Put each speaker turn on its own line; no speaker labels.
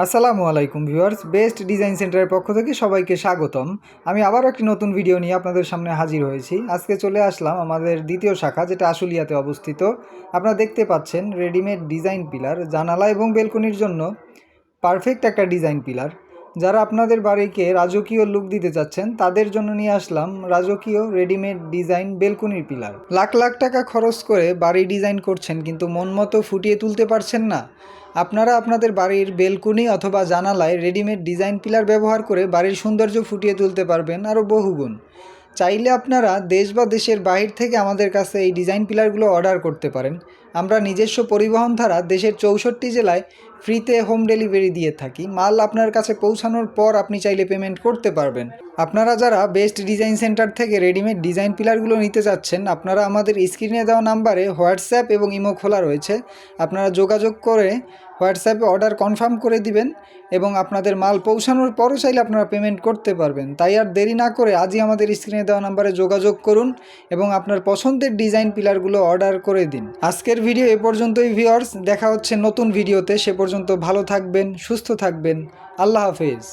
আসসালামু আলাইকুম viewers, best design সেন্টারের পক্ষ থেকে সবাইকে স্বাগতম। আমি আবারও একটি নতুন ভিডিও নিয়ে আপনাদের সামনে হাজির হয়েছি। আজকে চলে আসলাম আমাদের দ্বিতীয় শাখা, যেটা আশুলিয়াতে অবস্থিত। আপনারা দেখতে পাচ্ছেন রেডিমেড ডিজাইন পিলার, জানালা এবং বেলকনির জন্য পারফেক্ট একটা ডিজাইন পিলার। যারা আপনাদের বাড়িকে রাজকীয় লুক দিতে চাচ্ছেন তাদের জন্য নিয়ে আসলাম রাজকীয় রেডিমেড ডিজাইন বেলকনির পিলার। লাখ লাখ টাকা খরচ করে বাড়ি ডিজাইন করছেন কিন্তু মন মতো ফুটিয়ে তুলতে পারছেন না। আপনারা আপনাদের বাড়ির বেলকনি অথবা জানালায় রেডিমেড ডিজাইন পিলার ব্যবহার করে বাড়ির সৌন্দর্য ফুটিয়ে তুলতে পারবেন আরও বহুগুণ। চাইলে আপনারা দেশ বা দেশের বাহির থেকে আমাদের কাছে এই ডিজাইন পিলারগুলো অর্ডার করতে পারেন। আমরা নিজস্ব পরিবহন দ্বারা দেশের 64 জেলায় ফ্রিতে হোম ডেলিভারি দিয়ে থাকি। মাল আপনার কাছে পৌঁছানোর পর আপনি চাইলে পেমেন্ট করতে পারবেন। আপনারা যারা বেস্ট ডিজাইন সেন্টার থেকে রেডিমেড ডিজাইন পিলারগুলো নিতে চাচ্ছেন, আপনারা আমাদের স্ক্রিনে দেওয়া নাম্বারে হোয়াটসঅ্যাপ এবং ইমো খোলা রয়েছে। আপনারা যোগাযোগ করে হোয়াটসঅ্যাপে অর্ডার কনফার্ম করে দিবেন এবং আপনাদের মাল পৌঁছানোর পরও চাইলে আপনারা পেমেন্ট করতে পারবেন। তাই আর দেরি না করে আজই আমাদের স্ক্রিনে দেওয়া নাম্বারে যোগাযোগ করুন এবং আপনার পছন্দের ডিজাইন পিলারগুলো অর্ডার করে দিন। আজকের ভিডিও এ পর্যন্তই ভিউয়ার্স, দেখা হচ্ছে নতুন ভিডিওতে। সে পর্যন্ত ভালো থাকবেন, সুস্থ থাকবেন। আল্লাহ হাফেজ।